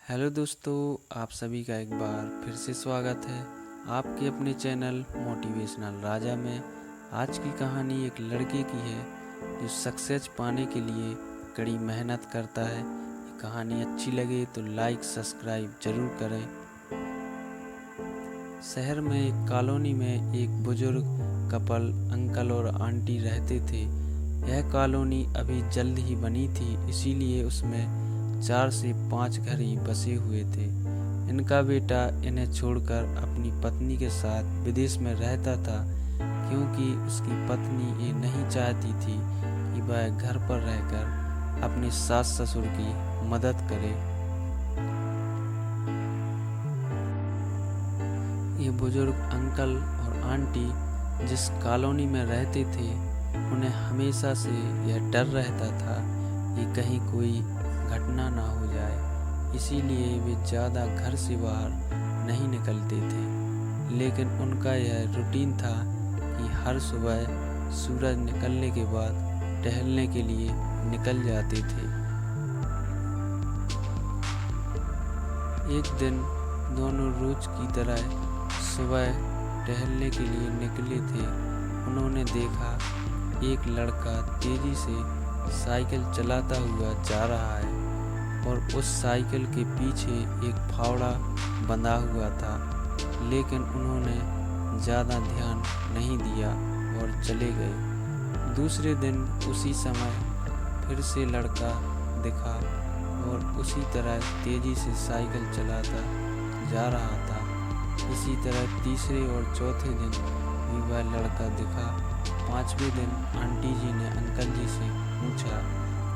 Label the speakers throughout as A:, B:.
A: Hello दोस्तों, आप सभी का एक बार फिर से स्वागत है आपके अपने चैनल मोटिवेशनल राजा में। आज की कहानी एक लड़के की है जो सक्सेस पाने के लिए कड़ी मेहनत करता है। ये कहानी अच्छी लगे तो लाइक सब्सक्राइब जरूर करें। शहर में एक कॉलोनी में एक बुजुर्ग कपल अंकल और आंटी रहते थे। यह कॉलोनी अभी जल्द ही बनी थी, इसीलिए उसमें 4 से 5 घर ही बसे हुए थे। इनका बेटा इन्हें छोड़कर अपनी पत्नी के साथ विदेश में रहता था, क्योंकि उसकी पत्नी ये नहीं चाहती थी कि वह घर पर रहकर अपने सास ससुर की मदद करे। ये बुजुर्ग अंकल और आंटी जिस कॉलोनी में रहते थे, उन्हें हमेशा से यह डर रहता था कि कहीं कोई घटना ना हो जाए, इसीलिए वे ज़्यादा घर से बाहर नहीं निकलते थे। लेकिन उनका यह रूटीन था कि हर सुबह सूरज निकलने के बाद टहलने के लिए निकल जाते थे। एक दिन दोनों रोज की तरह सुबह टहलने के लिए निकले थे। उन्होंने देखा एक लड़का तेजी से साइकिल चलाता हुआ जा रहा है और उस साइकिल के पीछे एक फावड़ा बंधा हुआ था। लेकिन उन्होंने ज़्यादा ध्यान नहीं दिया और चले गए। दूसरे दिन उसी समय फिर से लड़का दिखा और उसी तरह तेजी से साइकिल चलाता जा रहा था। इसी तरह तीसरे और चौथे दिन भी वह लड़का दिखा। 5वें दिन आंटी जी ने अंकल जी से पूछा,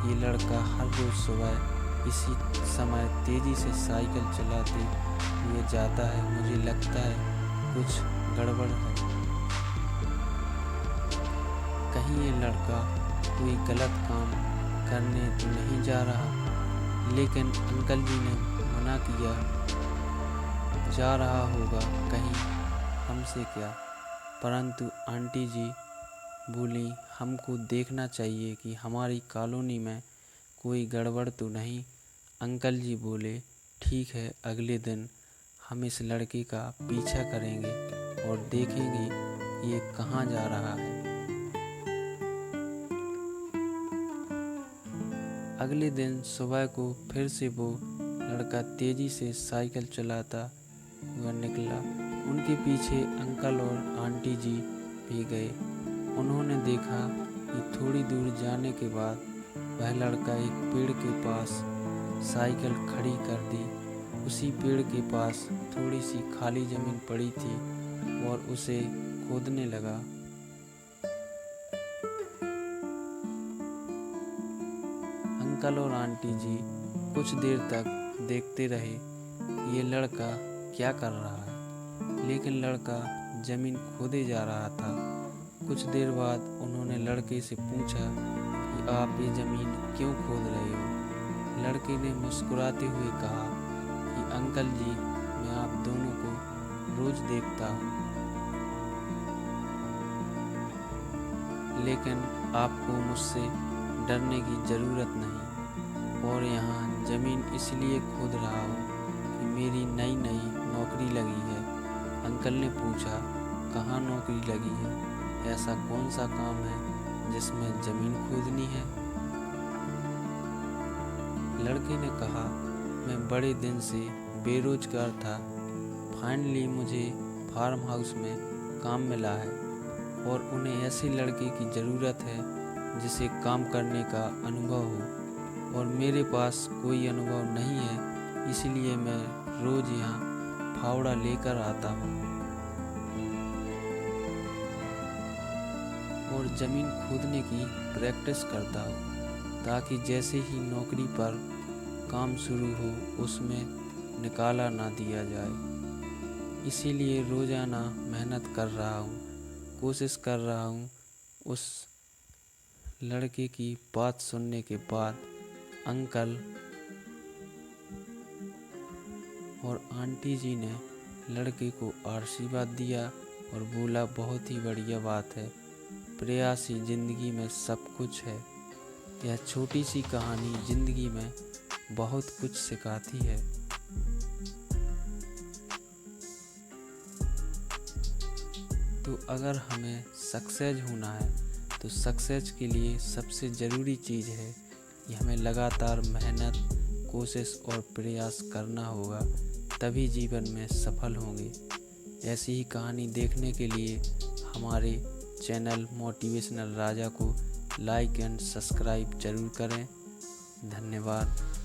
A: ये लड़का हर रोज सुबह इसी समय तेजी से साइकिल चलाते हुए जाता है, मुझे लगता है कुछ गड़बड़ है। कहीं ये लड़का कोई गलत काम करने तो नहीं जा रहा। लेकिन अंकल जी ने मना किया, जा रहा होगा कहीं, हमसे क्या। परंतु आंटी जी बोली, हमको देखना चाहिए कि हमारी कॉलोनी में कोई गड़बड़ तो नहीं। अंकल जी बोले, ठीक है, अगले दिन हम इस लड़के का पीछा करेंगे और देखेंगे ये कहाँ जा रहा है। अगले दिन सुबह को फिर से वो लड़का तेजी से साइकिल चलाता हुआ निकला। उनके पीछे अंकल और आंटी जी भी गए। उन्होंने देखा कि थोड़ी दूर जाने के बाद वह लड़का एक पेड़ के पास साइकिल खड़ी कर दी। उसी पेड़ के पास थोड़ी सी खाली जमीन पड़ी थी और उसे खोदने लगा। अंकल और आंटी जी कुछ देर तक देखते रहे ये लड़का क्या कर रहा है, लेकिन लड़का जमीन खोदे जा रहा था। कुछ देर बाद उन्होंने लड़के से पूछा कि आप ये ज़मीन क्यों खोद रहे हो। लड़के ने मुस्कुराते हुए कहा कि अंकल जी, मैं आप दोनों को रोज देखता हूँ, लेकिन आपको मुझसे डरने की ज़रूरत नहीं। और यहाँ ज़मीन इसलिए खोद रहा हूँ कि मेरी नई नौकरी लगी है। अंकल ने पूछा, कहाँ नौकरी लगी है, ऐसा कौन सा काम है जिसमें ज़मीन खोदनी है। लड़के ने कहा, मैं बड़े दिन से बेरोजगार था। फाइनली मुझे फार्म हाउस में काम मिला है और उन्हें ऐसे लड़के की ज़रूरत है जिसे काम करने का अनुभव हो, और मेरे पास कोई अनुभव नहीं है, इसलिए मैं रोज़ यहाँ फावड़ा लेकर आता हूँ और ज़मीन खोदने की प्रैक्टिस करता हूँ, ताकि जैसे ही नौकरी पर काम शुरू हो उसमें निकाला ना दिया जाए। इसीलिए रोज़ाना मेहनत कर रहा हूँ, कोशिश कर रहा हूँ। उस लड़के की बात सुनने के बाद अंकल और आंटी जी ने लड़के को आशीर्वाद दिया और बोला, बहुत ही बढ़िया बात है, प्रयास ही ज़िंदगी में सब कुछ है। यह छोटी सी कहानी ज़िंदगी में बहुत कुछ सिखाती है। तो अगर हमें सक्सेस होना है तो सक्सेस के लिए सबसे ज़रूरी चीज़ है कि हमें लगातार मेहनत, कोशिश और प्रयास करना होगा, तभी जीवन में सफल होंगे। ऐसी ही कहानी देखने के लिए हमारे चैनल मोटिवेशनल राजा को लाइक एंड सब्सक्राइब जरूर करें। धन्यवाद।